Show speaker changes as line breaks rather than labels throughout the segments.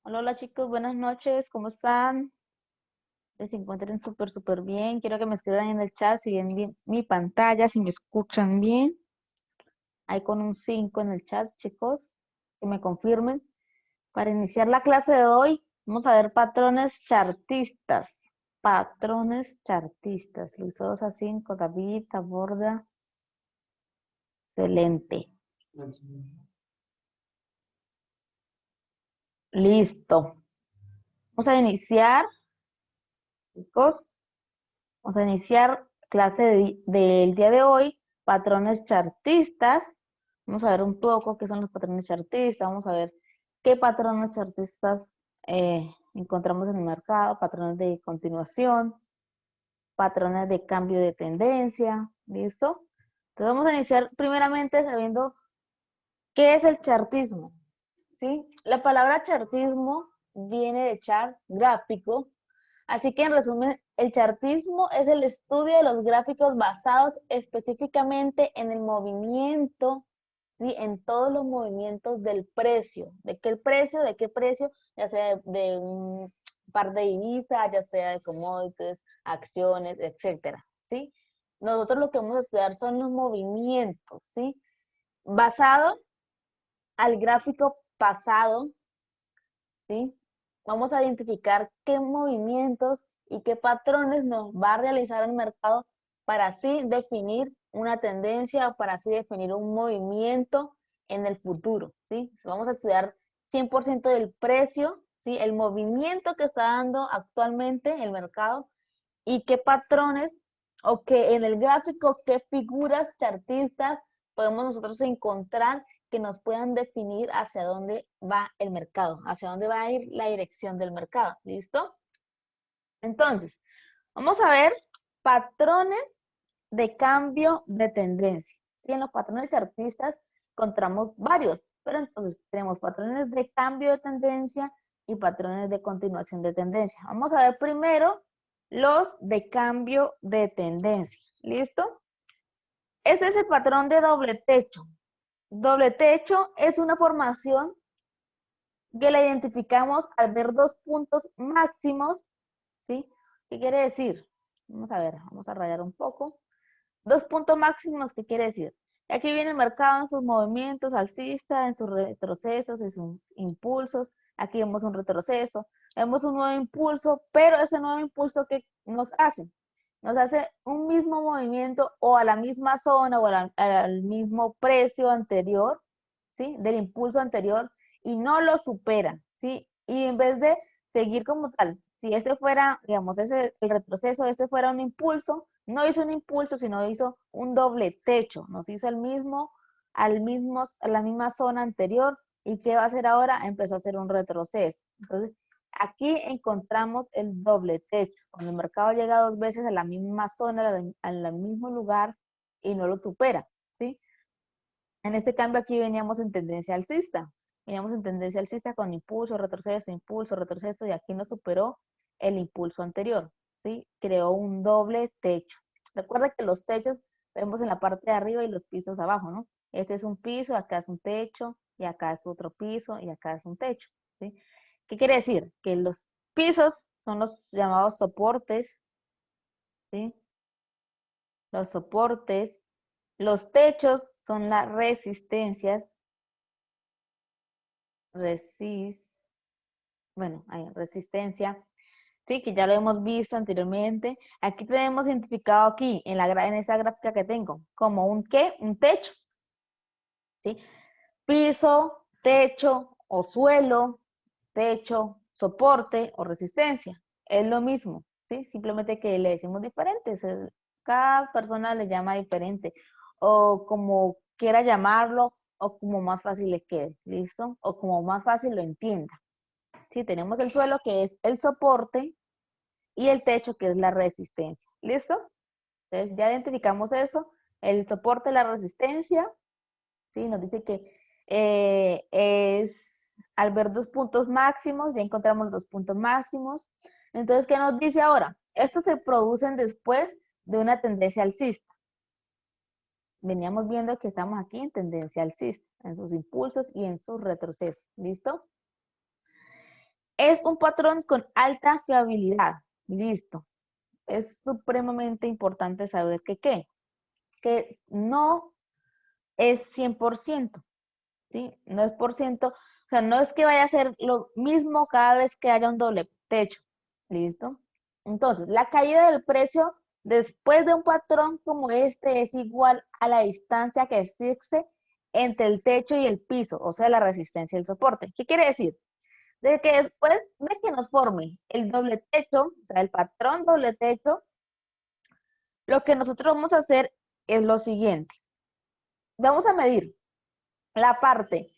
Hola, hola chicos, buenas noches, ¿cómo están? Que se encuentren súper bien. Quiero que me escriban en el chat si ven bien mi pantalla, si me escuchan bien. Ahí con un 5 en el chat, chicos, que me confirmen. Para iniciar la clase de hoy, vamos a ver patrones chartistas. Patrones chartistas. Luis Sosa 5, David, Taborda. Excelente. Listo. Vamos a iniciar, chicos. Vamos a iniciar clase del día de hoy, patrones chartistas. Vamos a ver un poco qué son los patrones chartistas, vamos a ver qué patrones chartistas encontramos en el mercado, patrones de continuación, patrones de cambio de tendencia, ¿listo? Entonces vamos a iniciar primeramente sabiendo qué es el chartismo, ¿sí? La palabra chartismo viene de chart, gráfico. Así que en resumen, el chartismo es el estudio de los gráficos basados específicamente en el movimiento, ¿sí? En todos los movimientos del precio. ¿De qué precio? ¿De qué precio? Ya sea de un par de divisas, ya sea de commodities, acciones, etcétera, ¿sí? Nosotros lo que vamos a estudiar son los movimientos, ¿sí? Basado al gráfico pasado, ¿sí? Vamos a identificar qué movimientos y qué patrones nos va a realizar el mercado para así definir una tendencia o para así definir un movimiento en el futuro, ¿sí? Vamos a estudiar 100% del precio, ¿sí? El movimiento que está dando actualmente el mercado y qué patrones o que en el gráfico, qué figuras chartistas podemos nosotros encontrar que nos puedan definir hacia dónde va el mercado, hacia dónde va a ir la dirección del mercado. ¿Listo? Entonces, vamos a ver patrones de cambio de tendencia. ¿Sí? En los patrones chartistas encontramos varios, pero entonces tenemos patrones de cambio de tendencia y patrones de continuación de tendencia. Vamos a ver primero los de cambio de tendencia. ¿Listo? Este es el patrón de doble techo. Doble techo es una formación que la identificamos al ver dos puntos máximos, ¿sí? ¿Qué quiere decir? Vamos a ver, vamos a rayar un poco. Dos puntos máximos, ¿qué quiere decir? Aquí viene el mercado en sus movimientos alcistas, en sus retrocesos, en sus impulsos. Aquí vemos un retroceso, vemos un nuevo impulso, pero ese nuevo impulso que nos hace un mismo movimiento o a la misma zona o al mismo precio anterior, ¿sí? Del impulso anterior y no lo supera, ¿sí? Y en vez de seguir como tal, si este fuera, digamos, el retroceso, este fuera un impulso, no hizo un impulso, sino hizo un doble techo, nos hizo a la misma zona anterior, ¿y qué va a hacer ahora? Empezó a hacer un retroceso. Entonces, aquí encontramos el doble techo, cuando el mercado llega dos veces a la misma zona, al mismo lugar, y no lo supera, ¿sí? En este cambio aquí veníamos en tendencia alcista. Veníamos en tendencia alcista con impulso, retroceso, y aquí nos superó el impulso anterior, ¿sí? Creó un doble techo. Recuerda que los techos vemos en la parte de arriba y los pisos abajo, ¿no? Este es un piso, acá es un techo, y acá es otro piso, y acá es un techo, ¿sí? ¿Qué quiere decir? Que los pisos son los llamados soportes, ¿sí? Los soportes. Los techos son las resistencias, bueno, hay resistencia, sí, que ya lo hemos visto anteriormente. Aquí tenemos identificado aquí, en esa gráfica que tengo, como un ¿qué? Un techo, ¿sí? Piso, techo o suelo, techo, soporte o resistencia. Es lo mismo, ¿sí? Simplemente que le decimos diferente. Cada persona le llama diferente. O como quiera llamarlo, o como más fácil le quede, ¿listo? O como más fácil lo entienda. Sí, tenemos el suelo que es el soporte y el techo que es la resistencia. ¿Listo? Entonces ya identificamos eso. El soporte, la resistencia, ¿sí? Nos dice que es al ver dos puntos máximos, ya encontramos los dos puntos máximos. Entonces, ¿qué nos dice ahora? Estos se producen después de una tendencia alcista. Veníamos viendo que estamos aquí en tendencia alcista, en sus impulsos y en sus retrocesos. ¿Listo? Es un patrón con alta fiabilidad. Listo. Es supremamente importante saber que no es 100%, ¿sí? No es por ciento, o sea, no es que vaya a ser lo mismo cada vez que haya un doble techo. ¿Listo? Entonces, la caída del precio después de un patrón como este es igual a la distancia que existe entre el techo y el piso, o sea, la resistencia y el soporte. ¿Qué quiere decir? De que después de que nos forme el doble techo, o sea, el patrón doble techo, lo que nosotros vamos a hacer es lo siguiente. Vamos a medir la parte,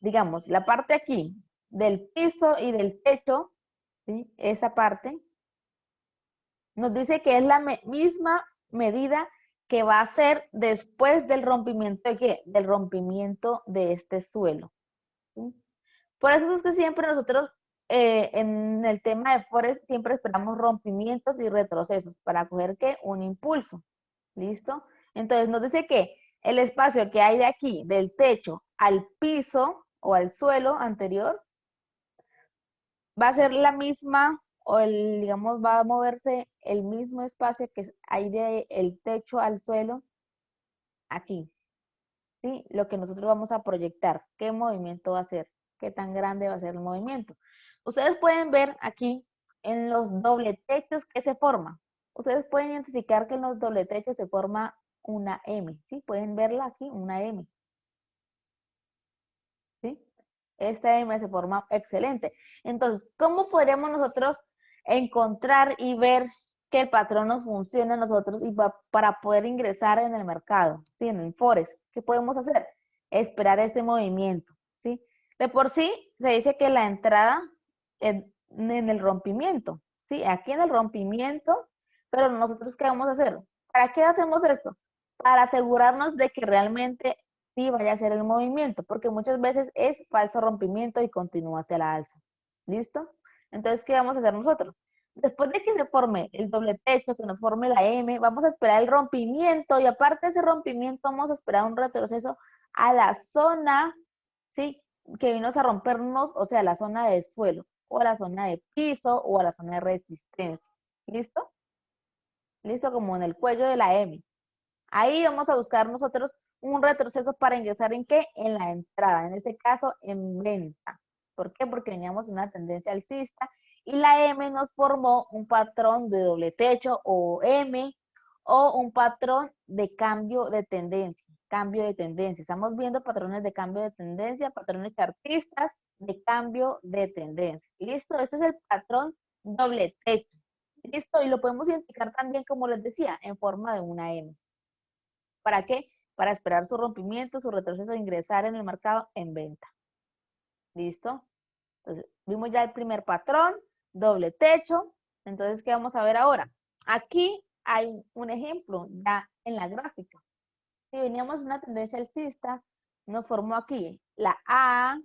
digamos, la parte aquí del piso y del techo, ¿sí? Esa parte nos dice que es la misma medida que va a ser después del rompimiento de ¿qué? Del rompimiento de este suelo. ¿Sí? Por eso es que siempre nosotros en el tema de Forex siempre esperamos rompimientos y retrocesos para coger ¿qué? Un impulso. ¿Listo? Entonces nos dice que el espacio que hay de aquí, del techo al piso o al suelo anterior, va a ser la misma o digamos, va a moverse el mismo espacio que hay de el techo al suelo aquí, ¿sí? Lo que nosotros vamos a proyectar, qué movimiento va a ser, qué tan grande va a ser el movimiento. Ustedes pueden ver aquí en los doble techos que se forma. Ustedes pueden identificar que en los doble techos se forma una M, ¿sí? Pueden verla aquí, una M, ¿sí? Esta M se forma excelente. Entonces, ¿cómo podríamos nosotros encontrar y ver que el patrón nos funciona a nosotros y para poder ingresar en el mercado, ¿sí? En el Forex? ¿Qué podemos hacer? Esperar este movimiento, ¿sí? De por sí, se dice que la entrada en el rompimiento, ¿sí? Aquí en el rompimiento, pero nosotros, ¿qué vamos a hacer? ¿Para qué hacemos esto? Para asegurarnos de que realmente sí vaya a ser el movimiento, porque muchas veces es falso rompimiento y continúa hacia la alza. ¿Listo? Entonces, ¿qué vamos a hacer nosotros? Después de que se forme el doble techo, que nos forme la M, vamos a esperar el rompimiento y aparte de ese rompimiento vamos a esperar un retroceso a la zona, ¿sí? Que vino a rompernos, o sea, la zona de suelo, o a la zona de piso, o a la zona de resistencia. ¿Listo? ¿Listo? Como en el cuello de la M. Ahí vamos a buscar nosotros un retroceso para ingresar en qué? En la entrada, en este caso en venta. ¿Por qué? Porque veníamos de una tendencia alcista y la M nos formó un patrón de doble techo o M o un patrón de cambio de tendencia, cambio de tendencia. Estamos viendo patrones de cambio de tendencia, patrones chartistas de cambio de tendencia. ¿Listo? Este es el patrón doble techo. ¿Listo? Y lo podemos identificar también, como les decía, en forma de una M. ¿Para qué? Para esperar su rompimiento, su retroceso, ingresar en el mercado en venta. ¿Listo? Entonces, vimos ya el primer patrón, doble techo. Entonces, ¿qué vamos a ver ahora? Aquí hay un ejemplo ya en la gráfica. Si veníamos de una tendencia alcista, nos formó aquí la A,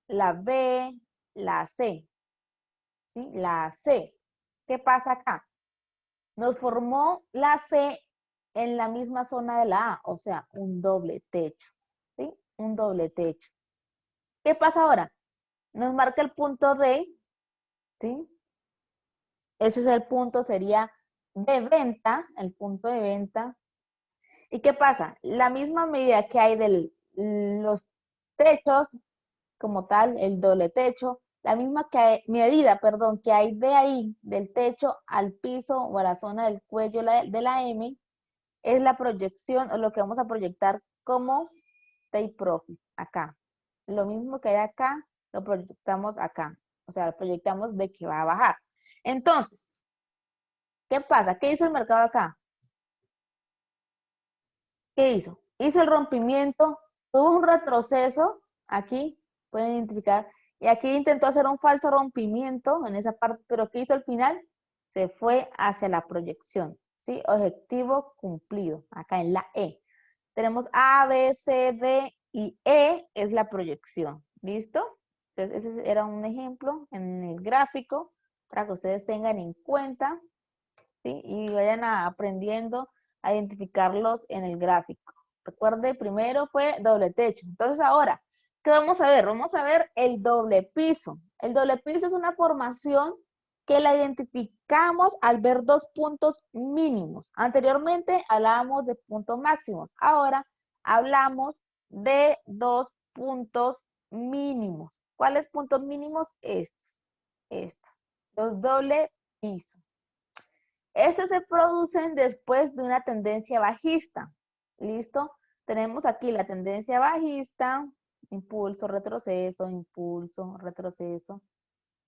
la B, la C. ¿Sí? La C. ¿Qué pasa acá? Nos formó la C en la misma zona de la A, o sea, un doble techo, ¿sí? Un doble techo. ¿Qué pasa ahora? Nos marca el punto D, ¿sí? Ese es el punto, sería de venta, el punto de venta. ¿Y qué pasa? La misma medida que hay de los techos, como tal, el doble techo, la misma medida, perdón, que hay de ahí, del techo al piso o a la zona del cuello de la M, es la proyección o lo que vamos a proyectar como take profit acá. Lo mismo que hay acá, lo proyectamos acá. O sea, lo proyectamos de que va a bajar. Entonces, ¿qué pasa? ¿Qué hizo el mercado acá? ¿Qué hizo? Hizo el rompimiento, tuvo un retroceso, aquí pueden identificar, y aquí intentó hacer un falso rompimiento en esa parte, pero ¿qué hizo al final? Se fue hacia la proyección, ¿sí? Objetivo cumplido, acá en la E. Tenemos A, B, C, D y E es la proyección. ¿Listo? Entonces, ese era un ejemplo en el gráfico para que ustedes tengan en cuenta, ¿sí? Y vayan aprendiendo a identificarlos en el gráfico. Recuerde, primero fue doble techo. Entonces, ahora, ¿qué vamos a ver? Vamos a ver el doble piso. El doble piso es una formación que la identificamos al ver dos puntos mínimos. Anteriormente hablábamos de puntos máximos. Ahora hablamos de dos puntos mínimos. ¿Cuáles puntos mínimos? Estos. Los doble piso. Estos se producen después de una tendencia bajista. ¿Listo? Tenemos aquí la tendencia bajista, impulso, retroceso, impulso, retroceso,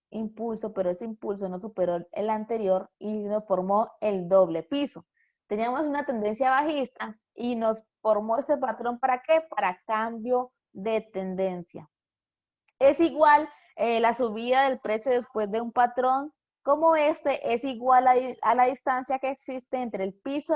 impulso, pero ese impulso no superó el anterior y nos formó el doble piso. Teníamos una tendencia bajista y nos formó este patrón, ¿para qué? Para cambio de tendencia. Es igual la subida del precio después de un patrón como este, es igual a la distancia que existe entre el piso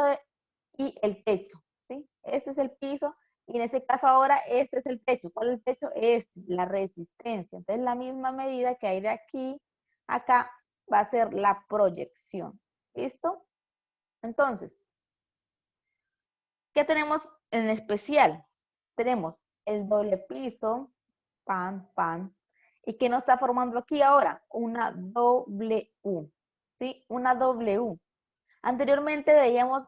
y el techo, ¿sí? Este es el piso y en ese caso ahora este es el techo. ¿Cuál es el techo? Este, la resistencia. Entonces la misma medida que hay de aquí a acá va a ser la proyección. ¿Listo? Entonces, ¿qué tenemos en especial? Tenemos el doble piso, pan, pan. ¿Y qué nos está formando aquí ahora? Una W, ¿sí? Una W. Anteriormente veíamos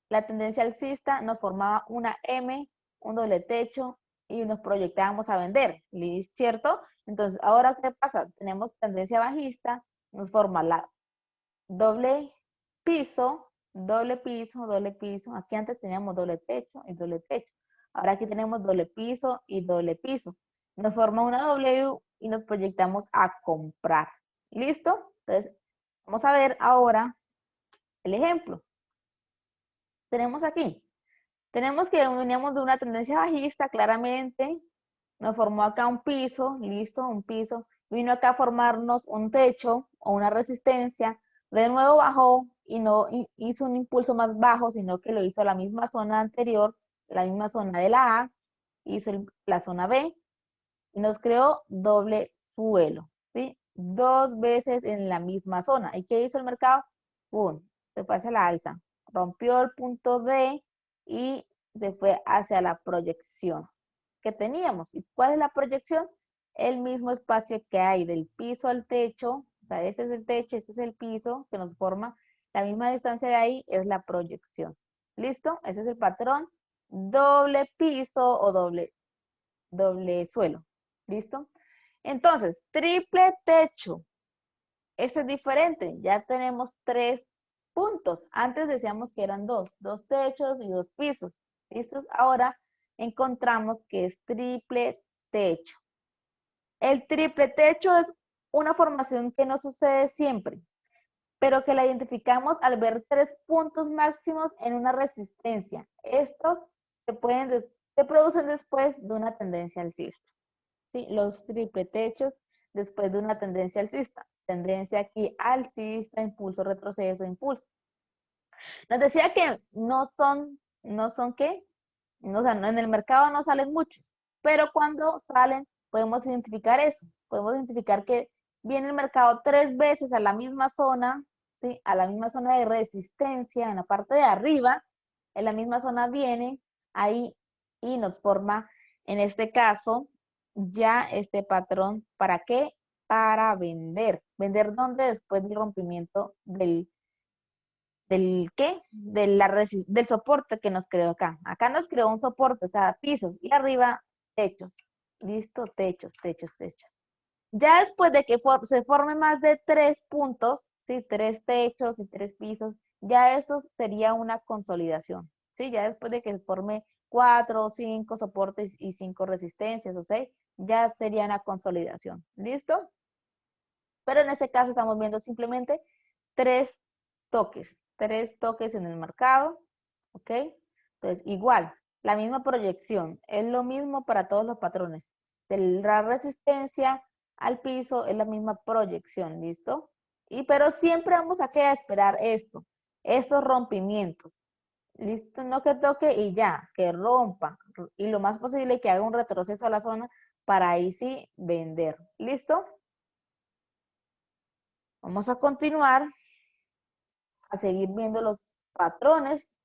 la tendencia alcista, nos formaba una M, un doble techo y nos proyectábamos a vender, ¿cierto? Entonces, ¿ahora qué pasa? Tenemos tendencia bajista, nos forma la doble piso, doble piso, doble piso. Aquí antes teníamos doble techo y doble techo. Ahora aquí tenemos doble piso y doble piso. Nos forma una W y nos proyectamos a comprar. ¿Listo? Entonces, vamos a ver ahora el ejemplo. Tenemos aquí. Tenemos que veníamos de una tendencia bajista, claramente. Nos formó acá un piso, listo, un piso. Vino acá a formarnos un techo o una resistencia. De nuevo bajó y no hizo un impulso más bajo, sino que lo hizo a la misma zona anterior, la misma zona de la A, hizo la zona B y nos creó doble suelo, ¿sí? Dos veces en la misma zona. ¿Y qué hizo el mercado? ¡Pum! Se fue hacia la alza. Rompió el punto D y se fue hacia la proyección que teníamos. ¿Y cuál es la proyección? El mismo espacio que hay del piso al techo, o sea, este es el techo, este es el piso que nos forma, la misma distancia de ahí es la proyección. ¿Listo? Ese es el patrón doble piso o doble suelo. ¿Listo? Entonces, triple techo. Este es diferente. Ya tenemos tres puntos. Antes decíamos que eran dos techos y dos pisos. ¿Listos? Ahora encontramos que es triple techo. El triple techo es una formación que no sucede siempre, pero que la identificamos al ver tres puntos máximos en una resistencia. Estos se producen después de una tendencia alcista. ¿Sí? Los triple techos después de una tendencia alcista. Tendencia aquí alcista, impulso, retroceso, impulso. Nos decía que no son ¿qué? No, o sea, en el mercado no salen muchos, pero cuando salen podemos identificar eso. Podemos identificar que viene el mercado tres veces a la misma zona, ¿sí? A la misma zona de resistencia en la parte de arriba, en la misma zona viene ahí y nos forma, en este caso, ya este patrón. ¿Para qué? Para vender. ¿Vender dónde? Después del rompimiento del ¿qué? Del soporte que nos creó acá. Acá nos creó un soporte, o sea, pisos, y arriba techos. Listo, techos, techos, techos. Ya después de que se forme más de tres puntos, ¿sí? Tres techos y tres pisos, ya eso sería una consolidación, ¿sí? Ya después de que se forme cuatro o cinco soportes y cinco resistencias, o sea, ya sería una consolidación. ¿Listo? Pero en este caso estamos viendo simplemente tres toques en el mercado, ¿ok? Entonces, igual, la misma proyección, es lo mismo para todos los patrones. De la resistencia al piso es la misma proyección, ¿listo? Pero siempre vamos a esperar estos rompimientos. ¿Listo? No que toque y ya, que rompa. Y lo más posible que haga un retroceso a la zona para ahí sí vender. ¿Listo? Vamos a continuar a seguir viendo los patrones.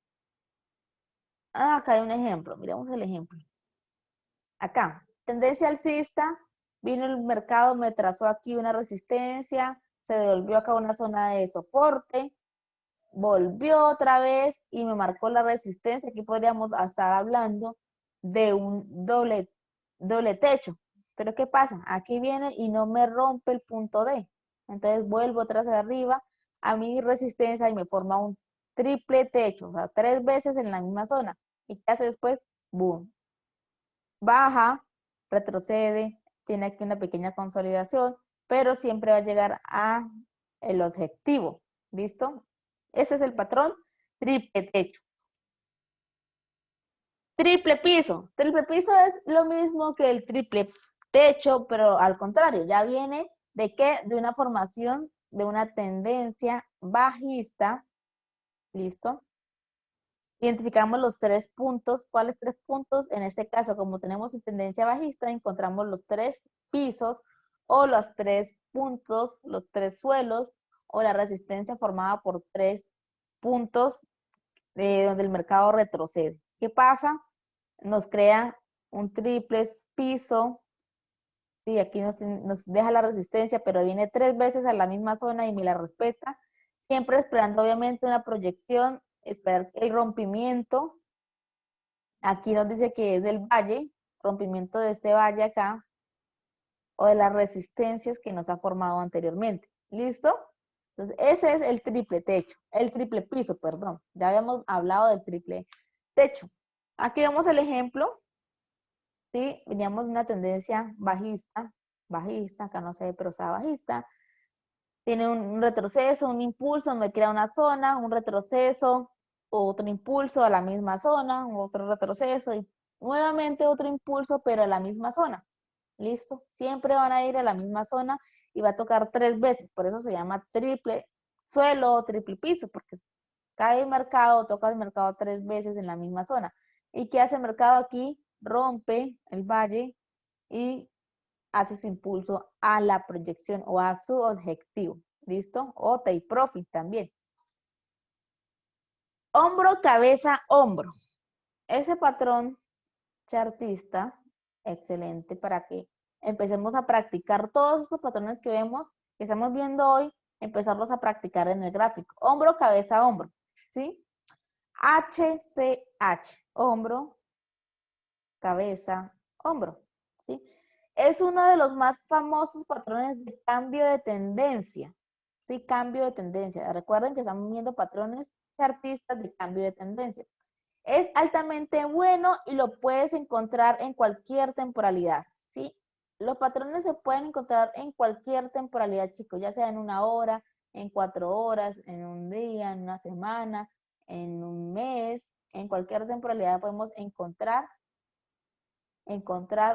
Acá hay un ejemplo, miremos el ejemplo. Acá, tendencia alcista, vino el mercado, me trazó aquí una resistencia, se devolvió acá una zona de soporte, volvió otra vez y me marcó la resistencia. Aquí podríamos estar hablando de un doble techo. Pero ¿qué pasa? Aquí viene y no me rompe el punto D. Entonces vuelvo otra vez arriba a mi resistencia y me forma un triple techo, o sea, 3 veces en la misma zona. ¿Y qué hace después? Boom. Baja, retrocede, tiene aquí una pequeña consolidación, pero siempre va a llegar a el objetivo. ¿Listo? Ese es el patrón triple techo. Triple piso. Triple piso es lo mismo que el triple techo, pero al contrario, ya viene de qué? De una formación, de una tendencia bajista. ¿Listo? Identificamos los 3 puntos. ¿Cuáles 3 puntos? En este caso, como tenemos tendencia bajista, encontramos los 3 pisos o los 3 puntos, los 3 suelos o la resistencia formada por 3 puntos donde el mercado retrocede. ¿Qué pasa? Nos crea un triple piso. Sí, aquí nos deja la resistencia, pero viene 3 veces a la misma zona y me la respeta. Siempre esperando, obviamente, una proyección, esperar el rompimiento. Aquí nos dice que es del valle, rompimiento de este valle acá, o de las resistencias que nos ha formado anteriormente. ¿Listo? Entonces, ese es el triple techo, el triple piso, perdón. Ya habíamos hablado del triple techo. Aquí vemos el ejemplo, ¿sí? Veníamos de una tendencia bajista, acá no se ve, pero está bajista. Tiene un retroceso, un impulso, me crea una zona, un retroceso, otro impulso a la misma zona, otro retroceso y nuevamente otro impulso, pero a la misma zona. ¿Listo? Siempre van a ir a la misma zona y va a tocar 3 veces, por eso se llama triple suelo o triple piso, porque cae el mercado, toca el mercado 3 veces en la misma zona. ¿Y qué hace el mercado aquí? Rompe el valle y hace su impulso a la proyección o a su objetivo. ¿Listo? O take profit también. Hombro, cabeza, hombro. Ese patrón chartista, excelente para que empecemos a practicar todos estos patrones que vemos, que estamos viendo hoy, empezarlos a practicar en el gráfico. Hombro, cabeza, hombro. ¿Sí? HCH, hombro, cabeza, hombro. ¿Sí? Es uno de los más famosos patrones de cambio de tendencia. Sí, cambio de tendencia. Recuerden que estamos viendo patrones chartistas de cambio de tendencia. Es altamente bueno y lo puedes encontrar en cualquier temporalidad, ¿sí? Los patrones se pueden encontrar en cualquier temporalidad, chicos, ya sea en 1 hora, en 4 horas, en un día, en una semana, en un mes, en cualquier temporalidad podemos encontrar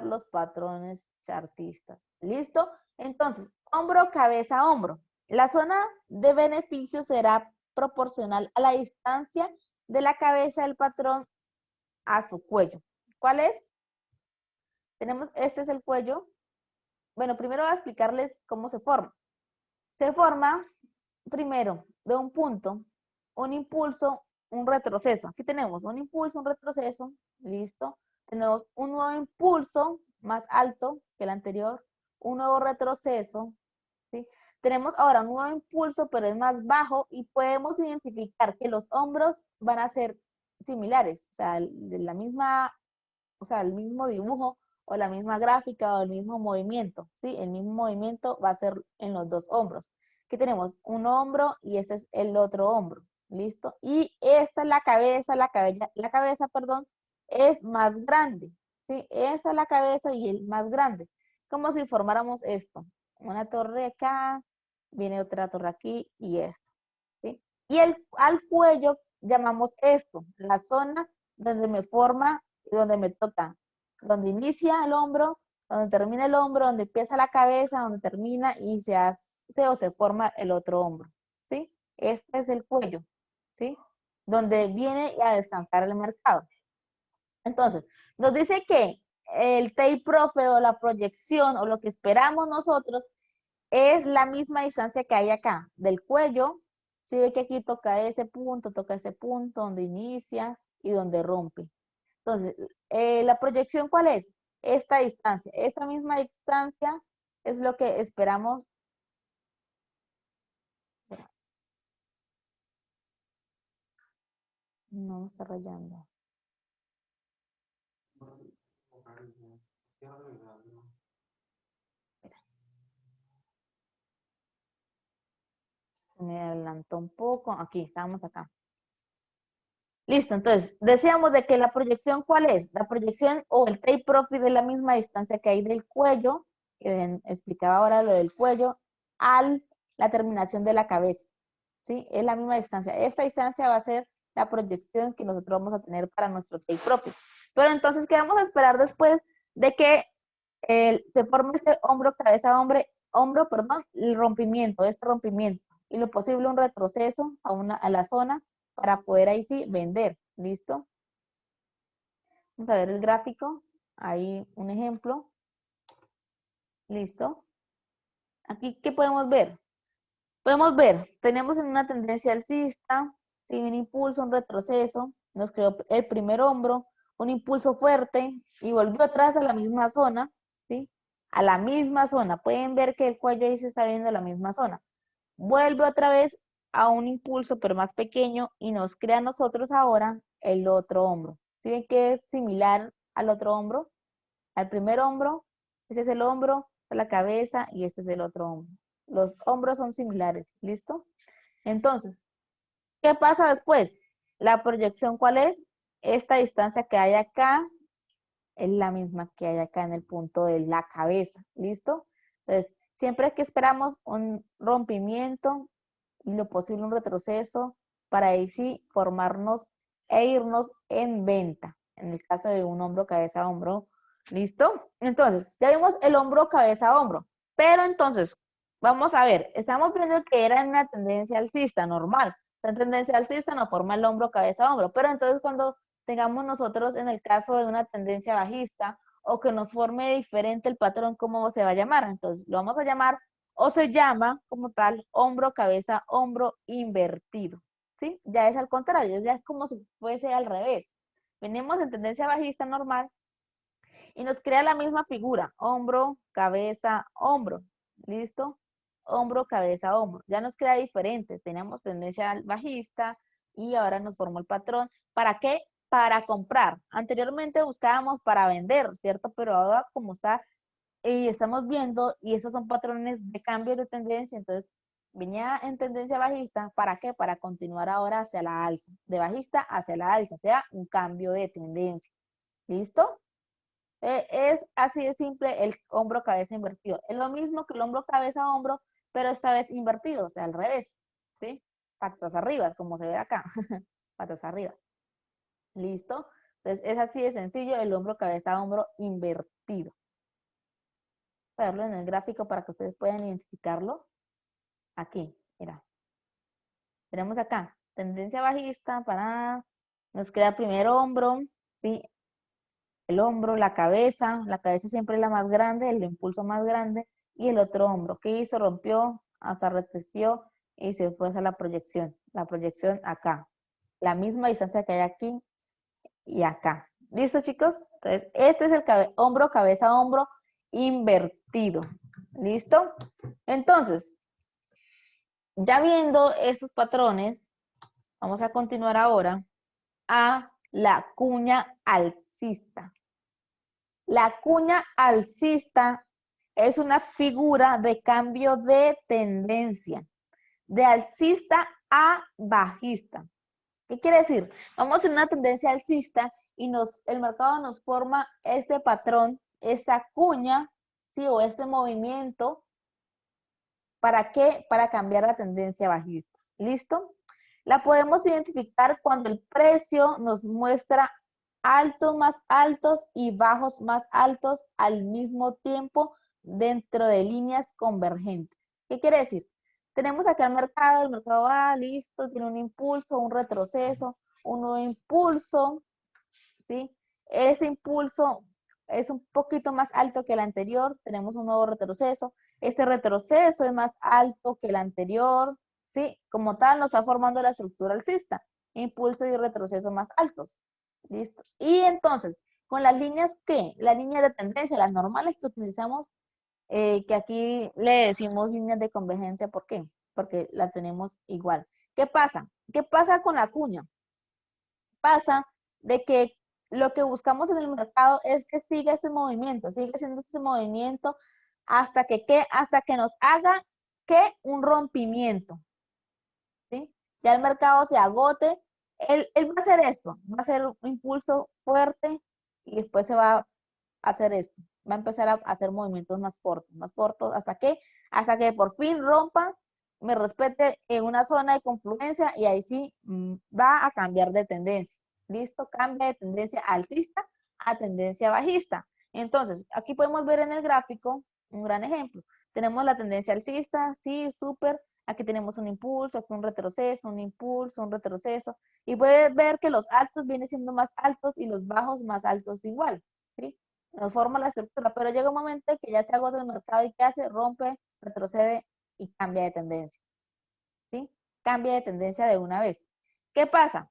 los patrones chartistas. ¿Listo? Entonces, hombro, cabeza, hombro. La zona de beneficio será proporcional a la distancia de la cabeza del patrón a su cuello. ¿Cuál es? Este es el cuello. Bueno, primero voy a explicarles cómo se forma. Se forma, primero, de un punto, un impulso, un retroceso. Aquí tenemos un impulso, un retroceso, listo. Tenemos un nuevo impulso más alto que el anterior, un nuevo retroceso, ¿sí? Tenemos ahora un nuevo impulso, pero es más bajo y podemos identificar que los hombros van a ser similares, o sea, de la misma, o sea, el mismo dibujo o la misma gráfica o el mismo movimiento, ¿sí? El mismo movimiento va a ser en los 2 hombros. Aquí tenemos un hombro y este es el otro hombro, ¿listo? Y esta es la cabeza, perdón, es más grande, ¿sí? Esta es la cabeza y el más grande. Como si formáramos esto, una torre acá, viene otra torre aquí y esto, ¿sí? Y al cuello llamamos esto, la zona donde me forma y donde me toca, donde inicia el hombro, donde termina el hombro, donde empieza la cabeza, donde termina y se hace o se forma el otro hombro, ¿sí? Este es el cuello, ¿sí? Donde viene a descansar el mercado. Entonces, nos dice que el take profit o la proyección o lo que esperamos nosotros es la misma distancia que hay acá, del cuello. Si ve que aquí toca ese punto, donde inicia y donde rompe. Entonces, ¿la proyección cuál es? esta distancia. Esta misma distancia es lo que esperamos. No me está rayando. Se me adelantó un poco. Aquí, estamos acá. Listo, entonces, decíamos de que la proyección, ¿cuál es? La proyección o el tape profit de la misma distancia que hay del cuello, que explicaba ahora lo del cuello, a la terminación de la cabeza, ¿sí? Es la misma distancia. Esta distancia va a ser la proyección que nosotros vamos a tener para nuestro tape profit. Pero entonces, ¿qué vamos a esperar después de que se forme este hombro, cabeza, hombro, perdón, el rompimiento, este rompimiento? Y lo posible un retroceso a la zona para poder ahí sí vender. ¿Listo? Vamos a ver el gráfico. Ahí un ejemplo. ¿Listo? Aquí, ¿qué podemos ver? Podemos ver, tenemos en una tendencia alcista, ¿sí? Un impulso, un retroceso, nos creó el primer hombro, un impulso fuerte y volvió atrás a la misma zona, ¿sí? A la misma zona. Pueden ver que el cuello ahí se está viendo a la misma zona. Vuelve otra vez a un impulso, pero más pequeño, y nos crea a nosotros ahora el otro hombro. ¿Sí ven que es similar al otro hombro? Al primer hombro, ese es el hombro, la cabeza y este es el otro hombro. Los hombros son similares, ¿listo? Entonces, ¿qué pasa después? La proyección, ¿cuál es? Esta distancia que hay acá es la misma que hay acá en el punto de la cabeza, ¿listo? Entonces, siempre que esperamos un rompimiento y lo posible un retroceso para ahí sí formarnos e irnos en venta, en el caso de un hombro, cabeza, hombro, ¿listo? Entonces, ya vimos el hombro, cabeza, hombro, pero entonces, vamos a ver, estamos viendo que era una tendencia alcista, normal, esa tendencia alcista nos forma el hombro, cabeza, hombro, pero entonces cuando tengamos nosotros en el caso de una tendencia bajista o que nos forme diferente el patrón, ¿cómo se va a llamar? Entonces, lo vamos a llamar o se llama como tal hombro, cabeza, hombro invertido, ¿sí? Ya es al contrario, ya es como si fuese al revés. Venimos en tendencia bajista normal y nos crea la misma figura, hombro, cabeza, hombro, ¿listo? Hombro, cabeza, hombro. Ya nos queda diferente, teníamos tendencia bajista y ahora nos formó el patrón. ¿Para qué? Para comprar. Anteriormente buscábamos para vender, ¿cierto? Pero ahora como está y estamos viendo, y esos son patrones de cambio de tendencia, entonces venía en tendencia bajista, ¿para qué? Para continuar ahora hacia la alza, de bajista hacia la alza, o sea, un cambio de tendencia. ¿Listo? Es así de simple el hombro-cabeza invertido. Es lo mismo que el hombro-cabeza-hombro, pero esta vez invertido, o sea, al revés, ¿sí? Patas arriba, como se ve acá, patas arriba. ¿Listo? Entonces, es así de sencillo el hombro-cabeza-hombro invertido. Verlo en el gráfico para que ustedes puedan identificarlo. Aquí, mira. Tenemos acá, tendencia bajista para, nos queda primer hombro, ¿sí? El hombro, la cabeza siempre es la más grande, el impulso más grande, y el otro hombro. ¿Qué hizo? Rompió, hasta retestió y se fue hacia la proyección acá. La misma distancia que hay aquí y acá. ¿Listo, chicos? Entonces, este es el hombro, cabeza, hombro invertido. ¿Listo? Entonces, ya viendo estos patrones, vamos a continuar ahora a la cuña alcista. La cuña alcista es una figura de cambio de tendencia, de alcista a bajista. ¿Qué quiere decir? Vamos en una tendencia alcista y el mercado nos forma este patrón, esta cuña, ¿sí? O este movimiento. ¿Para qué? Para cambiar la tendencia bajista. ¿Listo? La podemos identificar cuando el precio nos muestra altos más altos y bajos más altos al mismo tiempo dentro de líneas convergentes. ¿Qué quiere decir? Tenemos acá el mercado va, listo, tiene un impulso, un retroceso, un nuevo impulso, ¿sí? Ese impulso es un poquito más alto que el anterior, tenemos un nuevo retroceso. Este retroceso es más alto que el anterior, ¿sí? Como tal, nos está formando la estructura alcista. Impulso y retroceso más altos. ¿Listo? Y entonces, Con las líneas ¿qué? Las líneas de tendencia, las normales que utilizamos, que aquí le decimos líneas de convergencia. ¿Por qué? Porque la tenemos igual. ¿Qué pasa? ¿Qué pasa con la cuña? Pasa de que lo que buscamos en el mercado es que siga este movimiento, sigue siendo este movimiento hasta que, ¿qué? Hasta que nos haga ¿qué? Un rompimiento, ¿sí? Ya el mercado se agote, él va a hacer esto, va a hacer un impulso fuerte y después se va a hacer esto, va a empezar a hacer movimientos más cortos, hasta que por fin rompa, me respete en una zona de confluencia y ahí sí va a cambiar de tendencia. ¿Listo? Cambia de tendencia alcista a tendencia bajista. Entonces, aquí podemos ver en el gráfico un gran ejemplo. Tenemos la tendencia alcista, sí, súper. Aquí tenemos un impulso, aquí un retroceso, un impulso, un retroceso. Y puedes ver que los altos vienen siendo más altos y los bajos más altos igual, ¿sí? Nos forma la estructura, pero llega un momento que ya se agota el mercado y ¿qué hace? Rompe, retrocede y cambia de tendencia, ¿sí? Cambia de tendencia de una vez. ¿Qué pasa?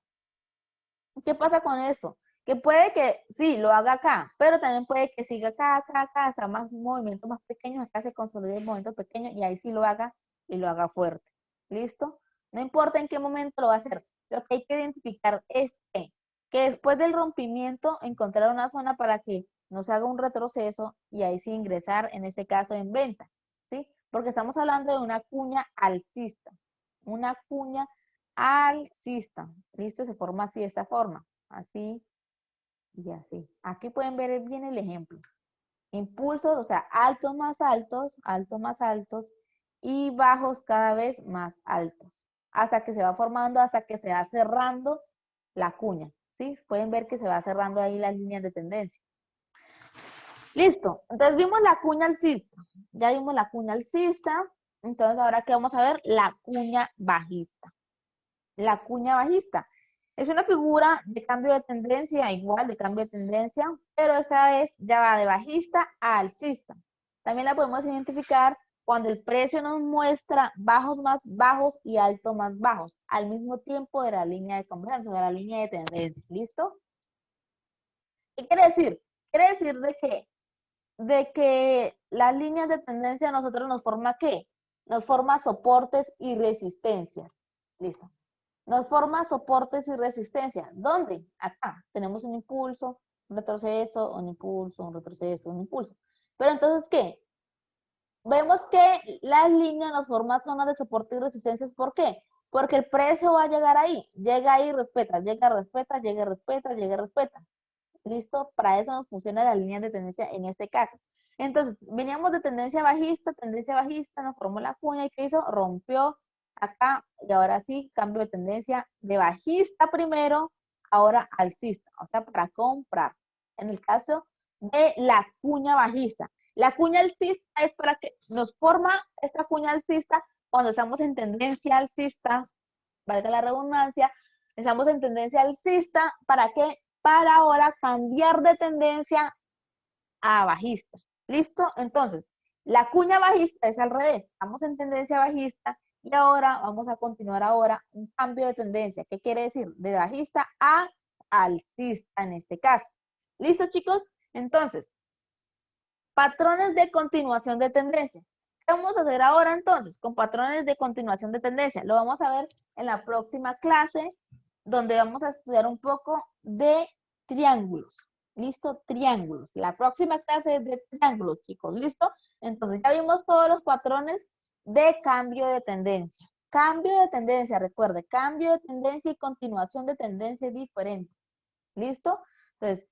¿Qué pasa con esto? Que puede que sí, lo haga acá, pero también puede que siga acá, hasta más movimientos más pequeños, acá se consolide el movimiento pequeño y ahí sí lo haga y lo haga fuerte. ¿Listo? No importa en qué momento lo va a hacer. Lo que hay que identificar es que después del rompimiento encontrar una zona para que nos haga un retroceso y ahí sí ingresar, en este caso, en venta. ¿Sí? Porque estamos hablando de una cuña alcista. Una cuña alcista. ¿Listo? Se forma así de esta forma. Así y así. Aquí pueden ver bien el ejemplo. Impulsos, o sea, altos más altos y bajos cada vez más altos. Hasta que se va formando, hasta que se va cerrando la cuña. ¿Sí? Pueden ver que se va cerrando ahí las líneas de tendencia. Listo. Entonces vimos la cuña alcista. Ya vimos la cuña alcista. Entonces ahora ¿qué vamos a ver? La cuña bajista. La cuña bajista. Es una figura de cambio de tendencia, igual de cambio de tendencia, pero esta vez ya va de bajista a alcista. También la podemos identificar cuando el precio nos muestra bajos más bajos y altos más bajos, al mismo tiempo de la línea de convergencia, de la línea de tendencia. ¿Listo? ¿Qué quiere decir? Quiere decir de que las líneas de tendencia a nosotros nos forma ¿qué? Nos forma soportes y resistencias. Listo. Nos forma soportes y resistencia. ¿Dónde? Acá. Tenemos un impulso, un retroceso, un impulso, un retroceso, un impulso. Pero entonces, ¿qué? Vemos que las líneas nos forman zonas de soporte y resistencias. ¿Por qué? Porque el precio va a llegar ahí. Llega ahí, respeta, llega, respeta, llega, respeta, llega, respeta. ¿Listo? Para eso nos funciona la línea de tendencia en este caso. Entonces, veníamos de tendencia bajista, nos formó la cuña y ¿qué hizo? Rompió acá y ahora sí, cambio de tendencia de bajista primero, ahora alcista, o sea, para comprar. En el caso de la cuña bajista. La cuña alcista es para que nos forma esta cuña alcista cuando estamos en tendencia alcista, valga la redundancia, estamos en tendencia alcista, ¿para qué? Para ahora cambiar de tendencia a bajista. ¿Listo? Entonces, la cuña bajista es al revés. Estamos en tendencia bajista y ahora vamos a continuar ahora un cambio de tendencia. ¿Qué quiere decir? De bajista a alcista en este caso. ¿Listo, chicos? Entonces, patrones de continuación de tendencia. ¿Qué vamos a hacer ahora entonces con patrones de continuación de tendencia? Lo vamos a ver en la próxima clase, donde vamos a estudiar un poco de triángulos. ¿Listo? Triángulos. La próxima clase es de triángulos, chicos. ¿Listo? Entonces ya vimos todos los patrones de cambio de tendencia. Cambio de tendencia, recuerde, cambio de tendencia y continuación de tendencia es diferente. ¿Listo? Entonces,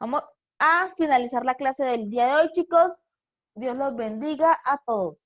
vamos a finalizar la clase del día de hoy, chicos. Dios los bendiga a todos.